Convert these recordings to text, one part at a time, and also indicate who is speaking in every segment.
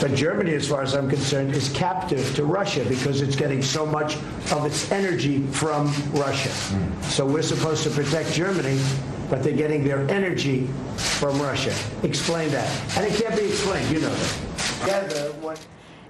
Speaker 1: But Germany, as far as I'm concerned, is captive to Russia because it's getting so much of its energy from Russia. So we're supposed to protect Germany, but they're getting their energy from Russia. Explain that. And it can't be explained, you know that.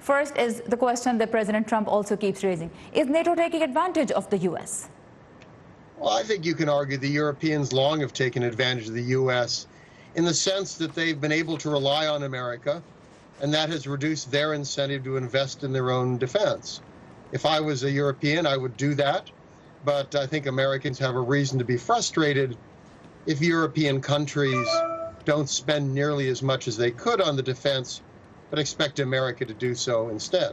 Speaker 2: First is the question that President Trump also keeps raising. Is NATO taking advantage of the U.S.?
Speaker 3: Well, I think you can argue the Europeans long have taken advantage of the U.S. in the sense that they've been able to rely on America, and that has reduced their incentive to invest in their own defense. If I was a European, I would do that, but I think Americans have a reason to be frustrated if European countries don't spend nearly as much as they could on the defense, but expect America to do so instead.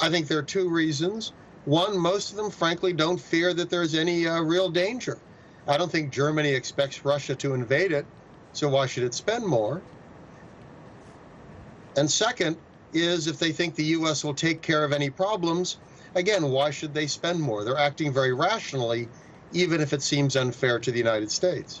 Speaker 3: I think there are two reasons. One, most of them, frankly, don't fear that there's any real danger. I don't think Germany expects Russia to invade it, so why should it spend more? And second is, if they think the U.S. will take care of any problems, again, why should they spend more? They're acting very rationally, even if it seems unfair to the United States.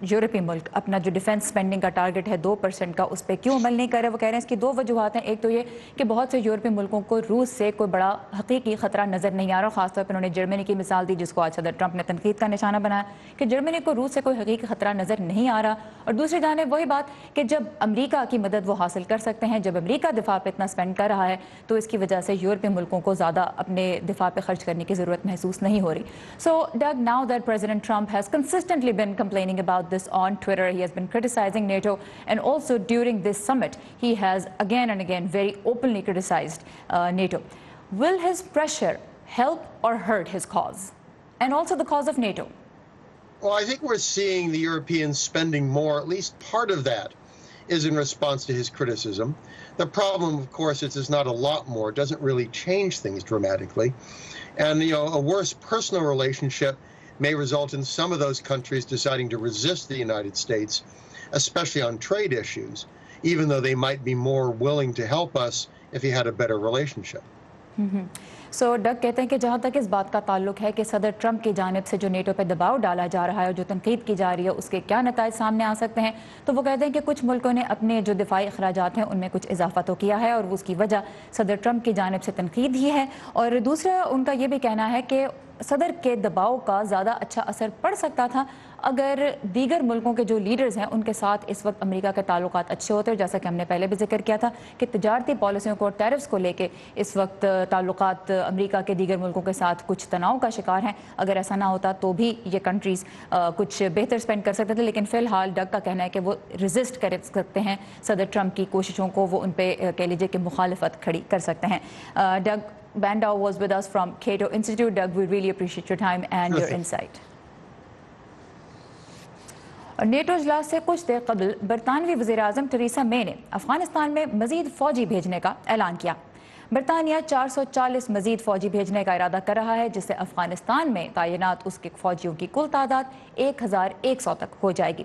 Speaker 2: یورپی ملک اپنا جو defence spending کا target ہے 2% کا اس پہ کیوں عمل نہیں کر رہے؟ وہ کہہ رہے ہیں اس کی دو وجوہات ہیں. ایک تو یہ کہ بہت سے یورپی ملکوں کو روس سے کوئی بڑا حقیقی خطرہ نظر نہیں آ رہا. خاص طور پر انہوں نے جرمنی کی مثال دی جس کو آج صدر ٹرمپ نے تنقید کا نشانہ بنایا کہ جرمنی کو روس سے کوئی حقیقی خطرہ نظر نہیں آ رہا. اور دوسری جانب وہی بات کہ جب امریکہ کی مدد وہ حاصل کر سکتے ہیں, جب امریکہ دفاع پہ اتنا اسپینڈ کر رہا ہے تو اس کی وجہ سے یورپی ملکوں کو زیادہ اپنے دفاع پہ خرچ کرنے کی ضرورت محسوس نہیں ہو رہی. So Doug, now that President Trump has consistently been complaining about this on Twitter. He has been criticizing NATO, and also during this summit he has again and again very openly criticized NATO. Will his pressure help or hurt his cause and also the cause of NATO?
Speaker 3: Well, I think we're seeing the Europeans spending more. At least part of that is in response to his criticism. The problem, of course, is it's not a lot more. It doesn't really change things dramatically. And, you know, a worse personal relationship may result in some of those countries deciding to resist the United States, especially on trade issues, even though they might be more willing to help us if he had a better relationship.
Speaker 2: سو ڈگ کہتے ہیں کہ جہاں تک اس بات کا تعلق ہے کہ صدر ٹرمپ کی جانب سے جو نیٹو پہ دباؤ ڈالا جا رہا ہے اور جو تنقید کی جا رہی ہے اس کے کیا نتائج سامنے آ سکتے ہیں, تو وہ کہتے ہیں کہ کچھ ملکوں نے اپنے جو دفاعی اخراجات ہیں ان میں کچھ اضافہ تو کیا ہے اور اس کی وجہ صدر ٹرمپ کی جانب سے تنقید ہی ہے. اور دوسرا ان کا یہ بھی کہنا ہے کہ صدر کے دباؤ کا زیادہ اچھا اثر پڑ سکتا تھا اگر دیگر ملکوں کے جو لیڈرز ہیں ان کے ساتھ اس وقت امریکہ کے تعلقات اچھے ہوتے. جیسا کہ ہم نے پہلے بھی ذکر کیا تھا کہ تجارتی پالیسیوں کو, ٹیرفز کو لے کے اس وقت تعلقات امریکہ کے دیگر ملکوں کے ساتھ کچھ تناؤ کا شکار ہیں. اگر ایسا نہ ہوتا تو بھی یہ کنٹریز کچھ بہتر اسپینڈ کر سکتے تھے, لیکن فی الحال ڈگ کا کہنا ہے کہ وہ ریزسٹ کر سکتے ہیں صدر ٹرمپ کی کوششوں کو, وہ ان پہ کہہ لیجیے کہ مخالفت کھڑی کر سکتے ہیں. ڈگ Bandow was with us from Cato Institute. Doug, we really appreciate your time and your insight. اور نیٹو اجلاس سے کچھ دیر قبل برطانوی وزیر اعظم ٹریسا مے نے افغانستان میں مزید فوجی بھیجنے کا اعلان کیا. برطانیہ 440 مزید فوجی بھیجنے کا ارادہ کر رہا ہے, جس سے افغانستان میں تعینات اس کے فوجیوں کی کل تعداد 1100 تک ہو جائے گی.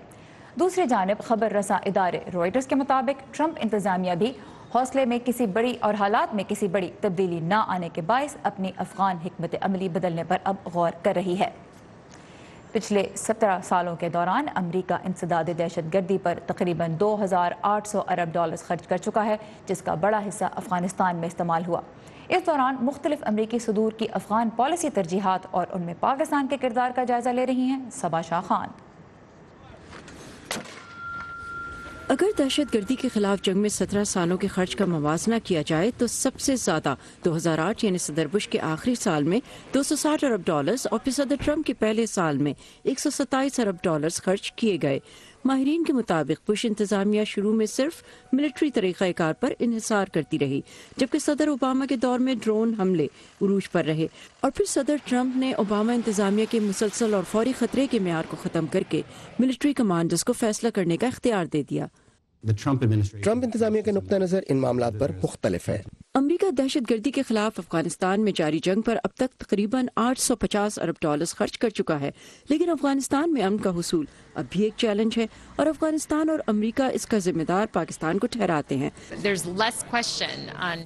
Speaker 2: دوسری جانب خبر رساں ادارے روئٹرز کے مطابق ٹرمپ انتظامیہ بھی حوصلے میں کسی بڑی اور حالات میں کسی بڑی تبدیلی نہ آنے کے باعث اپنی افغان حکمت عملی بدلنے پر اب غور کر رہی ہے. پچھلے 17 سالوں کے دوران امریکہ انسداد دہشت گردی پر تقریباً 2800 ارب ڈالرز خرچ کر چکا ہے, جس کا بڑا حصہ افغانستان میں استعمال ہوا. اس دوران مختلف امریکی صدور کی افغان پالیسی ترجیحات اور ان میں پاکستان کے کردار کا جائزہ لے رہی ہیں صبا شاہ خان.
Speaker 4: اگر دہشت گردی کے خلاف جنگ میں 17 سالوں کے خرچ کا موازنہ کیا جائے تو سب سے زیادہ 2008 یعنی صدر بش کے آخری سال میں 260 ارب ڈالرز اور پھر صدر ٹرمپ کے پہلے سال میں 127 ارب ڈالرز خرچ کیے گئے. ماہرین کے مطابق بش انتظامیہ شروع میں صرف ملٹری طریقہ کار پر انحصار کرتی رہی, جبکہ صدر اوباما کے دور میں ڈرون حملے عروج پر رہے, اور پھر صدر ٹرمپ نے اوباما انتظامیہ کے مسلسل اور فوری خطرے کے معیار کو ختم کر کے ملٹری کمانڈرز کو فیصلہ کرنے کا اختیار دے دیا.
Speaker 5: ٹرمپ انتظامیہ کا نقطہ نظر ان معاملات پر مختلف ہے.
Speaker 4: امریکہ دہشت گردی کے خلاف افغانستان میں جاری جنگ پر اب تک تقریباً 850 ارب ڈالرز خرچ کر چکا ہے, لیکن افغانستان میں امن کا حصول اب بھی ایک چیلنج ہے اور افغانستان اور امریکہ اس کا ذمہ دار پاکستان کو ٹھہراتے ہیں.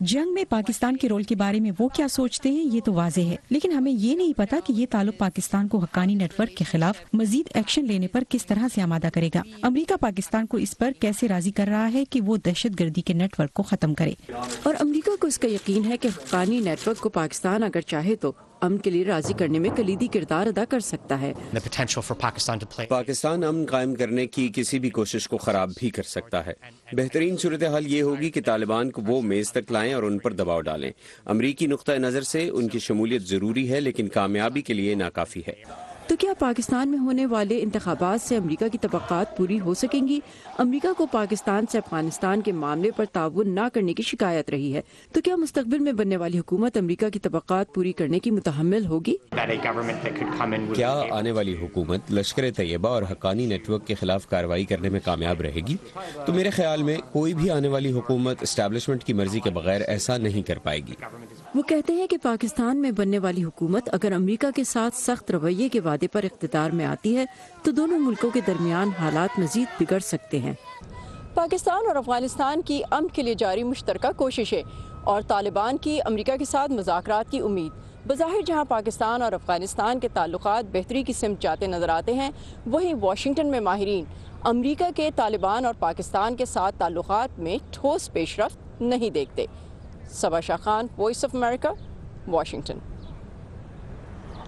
Speaker 6: جنگ میں پاکستان کے رول کے بارے میں وہ کیا سوچتے ہیں یہ تو واضح ہے, لیکن ہمیں یہ نہیں پتا کہ یہ تعلق پاکستان کو حقانی نیٹ ورک کے خلاف مزید ایکشن لینے پر کس طرح سے آمادہ کرے گا. امریکہ پاکستان کو اس پر کیسے راضی کر رہا ہے کہ وہ دہشت گردی کے نیٹ ورک کو ختم کرے,
Speaker 4: اور امریکہ کو اس کا یقین ہے کہ حقانی نیٹ ورک کو پاکستان اگر چاہے تو امن کے لیے راضی کرنے میں کلیدی کردار ادا کر سکتا ہے.
Speaker 7: پاکستان امن قائم کرنے کی کسی بھی کوشش کو خراب بھی کر سکتا ہے. بہترین صورتحال یہ ہوگی کہ طالبان کو وہ میز تک لائیں اور ان پر دباؤ ڈالیں. امریکی نقطہ نظر سے ان کی شمولیت ضروری ہے, لیکن کامیابی کے لیے ناکافی ہے.
Speaker 4: تو کیا پاکستان میں ہونے والے انتخابات سے امریکہ کی توقعات پوری ہو سکیں گی؟ امریکہ کو پاکستان سے افغانستان کے معاملے پر تعاون نہ کرنے کی شکایت رہی ہے, تو کیا مستقبل میں بننے والی حکومت امریکہ کی توقعات پوری کرنے کی متحمل ہوگی؟
Speaker 7: کیا آنے والی حکومت لشکر طیبہ اور حقانی نیٹ ورک کے خلاف کارروائی کرنے میں کامیاب رہے گی؟ تو میرے خیال میں کوئی بھی آنے والی حکومت اسٹیبلشمنٹ کی مرضی کے بغیر ایسا نہیں کر پائے گی.
Speaker 4: وہ کہتے ہیں کہ پاکستان میں بننے والی حکومت اگر امریکہ کے ساتھ سخت رویے کے وعدے پر اقتدار میں آتی ہے تو دونوں ملکوں کے درمیان حالات مزید بگڑ سکتے ہیں. پاکستان اور افغانستان کی امن کے لیے جاری مشترکہ کوششیں اور طالبان کی امریکہ کے ساتھ مذاکرات کی امید بظاہر جہاں پاکستان اور افغانستان کے تعلقات بہتری کی سمت جاتے نظر آتے ہیں، وہیں واشنگٹن میں ماہرین امریکہ کے طالبان اور پاکستان کے ساتھ تعلقات میں ٹھوس پیش رفت نہیں دیکھتے۔ Saba Shah Khan, Voice of America, Washington.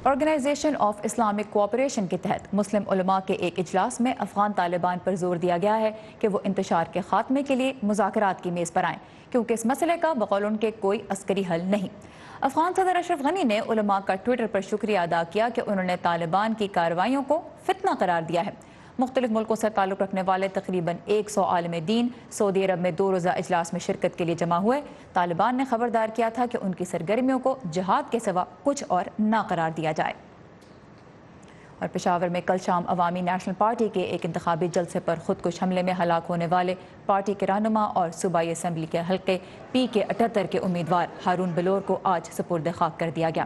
Speaker 2: Organisation of Islamic Cooperation کے تحت مسلم علماء کے ایک اجلاس میں افغان طالبان پر زور دیا گیا ہے کہ وہ انتشار کے خاتمے کے لیے مذاکرات کی میز پر آئیں، کیونکہ اس مسئلے کا بقول ان کے کوئی عسکری حل نہیں۔ افغان صدر اشرف غنی نے علماء کا ٹویٹر پر شکریہ ادا کیا کہ انہوں نے طالبان کی کارروائیوں کو فتنہ قرار دیا ہے۔ مختلف ملکوں سے تعلق رکھنے والے تقریباً 100 عالم دین سعودی عرب میں 2 روزہ اجلاس میں شرکت کے لیے جمع ہوئے۔ طالبان نے خبردار کیا تھا کہ ان کی سرگرمیوں کو جہاد کے سوا کچھ اور نہ قرار دیا جائے۔ اور پشاور میں کل شام عوامی نیشنل پارٹی کے ایک انتخابی جلسے پر خودکش حملے میں ہلاک ہونے والے پارٹی کے رہنما اور صوبائی اسمبلی کے حلقے پی کے 78 کے امیدوار ہارون بلور کو آج سپرد خاک کر دیا گیا۔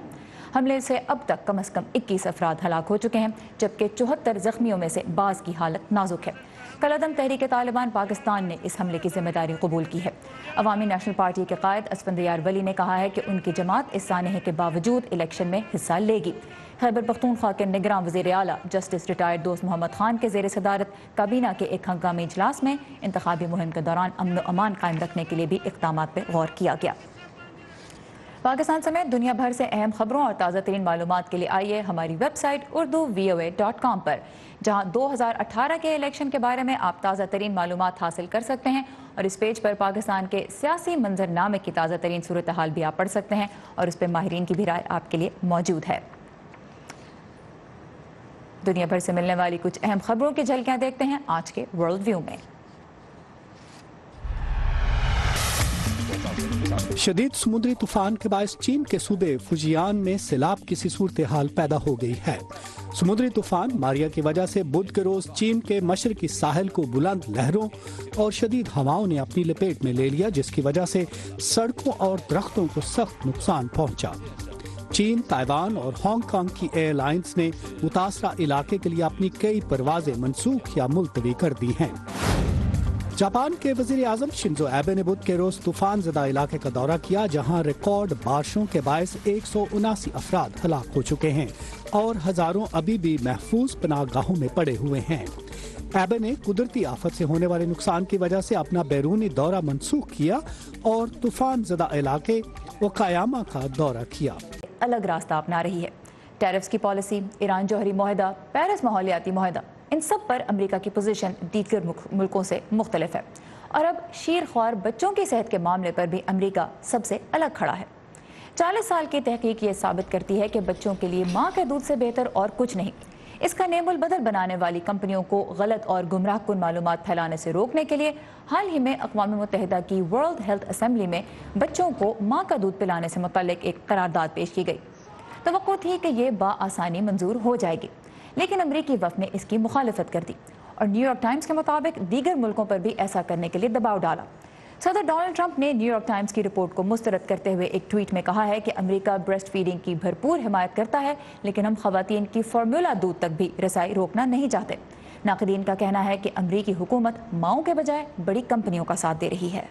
Speaker 2: حملے سے اب تک کم از کم 21 افراد ہلاک ہو چکے ہیں، جبکہ 74 زخمیوں میں سے بعض کی حالت نازک ہے۔ کل عدم تحریک طالبان پاکستان نے اس حملے کی ذمہ داری قبول کی ہے۔ عوامی نیشنل پارٹی کے قائد اسفندیار ولی نے کہا ہے کہ ان کی جماعت اس سانحے کے باوجود الیکشن میں حصہ لے گی۔ خیبر پختونخوا کے نگراں وزیر اعلیٰ جسٹس ریٹائرڈ دوست محمد خان کے زیر صدارت کابینہ کے ایک ہنگامی اجلاس میں انتخابی مہم کے دوران امن و امان قائم رکھنے کے لیے بھی اقدامات پر غور کیا گیا۔ پاکستان سمیت دنیا بھر سے اہم خبروں اور تازہ ترین معلومات کے لیے آئیے ہماری ویب سائٹ urduvoa.com پر، جہاں 2018 کے الیکشن کے بارے میں آپ تازہ ترین معلومات حاصل کر سکتے ہیں، اور اس پیج پر پاکستان کے سیاسی منظرنامے کی تازہ ترین صورتحال بھی آپ پڑھ سکتے ہیں، اور اس پہ ماہرین کی بھی رائے آپ کے لیے موجود ہے۔ دنیا بھر سے ملنے والی کچھ اہم خبروں کی جھلکیاں دیکھتے ہیں آج کے ورلڈ ویو میں۔
Speaker 8: شدید سمندری طوفان کے باعث چین کے صوبے فوجیان میں سیلاب کی سی صورتحال پیدا ہو گئی ہے۔ سمندری طوفان ماریا کی وجہ سے بدھ کے روز چین کے مشرقی ساحل کو بلند لہروں اور شدید ہواؤں نے اپنی لپیٹ میں لے لیا، جس کی وجہ سے سڑکوں اور درختوں کو سخت نقصان پہنچا۔ چین، تائیوان اور ہانگ کانگ کی ایئر لائنز نے متاثرہ علاقے کے لیے اپنی کئی پروازیں منسوخ یا ملتوی کر دی ہیں۔ جاپان کے وزیر اعظم شنزو ایبے نے بدھ کے روز طوفان زدہ علاقے کا دورہ کیا، جہاں ریکارڈ بارشوں کے باعث 179 افراد ہلاک ہو چکے ہیں اور ہزاروں ابھی بھی محفوظ پناہ گاہوں میں پڑے ہوئے ہیں۔ ایبے نے قدرتی آفت سے ہونے والے نقصان کی وجہ سے اپنا بیرونی دورہ منسوخ کیا اور طوفان زدہ علاقے اوکایاما کا دورہ کیا۔
Speaker 2: الگ راستہ اپنا رہی ہے۔ ٹیرفز کی پالیسی، ایران جوہری معاہدہ، پیرس ماحولیاتی معاہدہ، ان سب پر امریکہ کی پوزیشن دیگر ملکوں سے مختلف ہے، اور اب شیر خوار بچوں کی صحت کے معاملے پر بھی امریکہ سب سے الگ کھڑا ہے۔ 40 سال کی تحقیق یہ ثابت کرتی ہے کہ بچوں کے لیے ماں کے دودھ سے بہتر اور کچھ نہیں۔ اس کا نیم البدل بنانے والی کمپنیوں کو غلط اور گمراہ کن معلومات پھیلانے سے روکنے کے لیے حال ہی میں اقوام متحدہ کی ورلڈ ہیلتھ اسمبلی میں بچوں کو ماں کا دودھ پلانے سے متعلق ایک قرارداد پیش کی گئی۔ توقع تھی کہ یہ بآسانی منظور ہو جائے گی، لیکن امریکی وفد نے اس کی مخالفت کر دی اور نیو یارک ٹائمز کے مطابق دیگر ملکوں پر بھی ایسا کرنے کے لیے دباؤ ڈالا۔ صدر ڈونلڈ ٹرمپ نے نیو یارک ٹائمز کی رپورٹ کو مسترد کرتے ہوئے ایک ٹویٹ میں کہا ہے کہ امریکہ بریسٹ فیڈنگ کی بھرپور حمایت کرتا ہے، لیکن ہم خواتین کی فارمولا دودھ تک بھی رسائی روکنا نہیں چاہتے۔ ناقدین کا کہنا ہے کہ امریکی حکومت ماؤں کے بجائے بڑی کمپنیوں کا ساتھ دے رہی ہے۔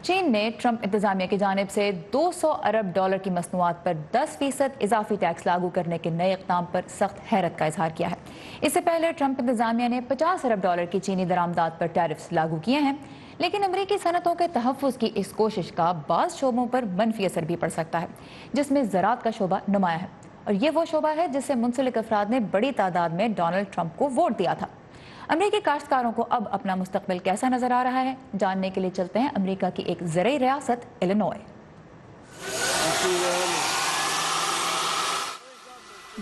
Speaker 2: چین نے ٹرمپ انتظامیہ کی جانب سے $200 ارب کی مصنوعات پر 10% اضافی ٹیکس لاگو کرنے کے نئے اقدام پر سخت حیرت کا اظہار کیا ہے۔ اس سے پہلے ٹرمپ انتظامیہ نے $50 ارب کی چینی درآمدات پر ٹیرفز لاگو کیے ہیں، لیکن امریکی صنعتوں کے تحفظ کی اس کوشش کا بعض شعبوں پر منفی اثر بھی پڑ سکتا ہے، جس میں زراعت کا شعبہ نمایاں ہے، اور یہ وہ شعبہ ہے جس سے منسلک افراد نے بڑی تعداد میں ڈونلڈ ٹرمپ کو ووٹ دیا تھا۔ امریکی کاشتکاروں کو اب اپنا مستقبل کیسا نظر آ رہا ہے، جاننے کے لیے چلتے ہیں امریکہ کی ایک زرعی ریاست الینوائے۔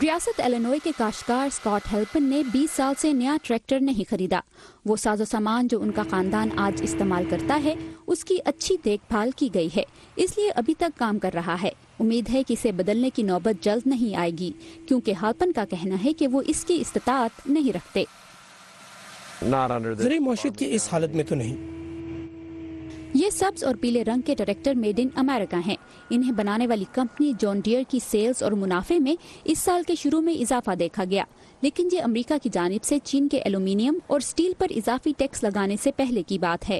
Speaker 9: ریاست الینوائے کے کاشتکار اسکاٹ ہیلپن نے 20 سال سے نیا ٹریکٹر نہیں خریدا۔ وہ ساز و سامان جو ان کا خاندان آج استعمال کرتا ہے اس کی اچھی دیکھ بھال کی گئی ہے، اس لیے ابھی تک کام کر رہا ہے۔ امید ہے کہ اسے بدلنے کی نوبت جلد نہیں آئے گی، کیونکہ ہیلپن کا کہنا ہے کہ وہ اس کی استطاعت نہیں رکھتے۔
Speaker 5: زرعی معیشت کی اس حالت میں تو نہیں۔
Speaker 9: یہ سبز اور پیلے رنگ کے ٹریکٹر میڈ ان امریکہ ہیں۔ انہیں بنانے والی کمپنی جان ڈیئر کی سیلز اور منافع میں اس سال کے شروع میں اضافہ دیکھا گیا، لیکن یہ امریکہ کی جانب سے چین کے ایلومینیم اور سٹیل پر اضافی ٹیکس لگانے سے پہلے کی بات ہے۔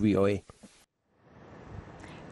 Speaker 10: VOA।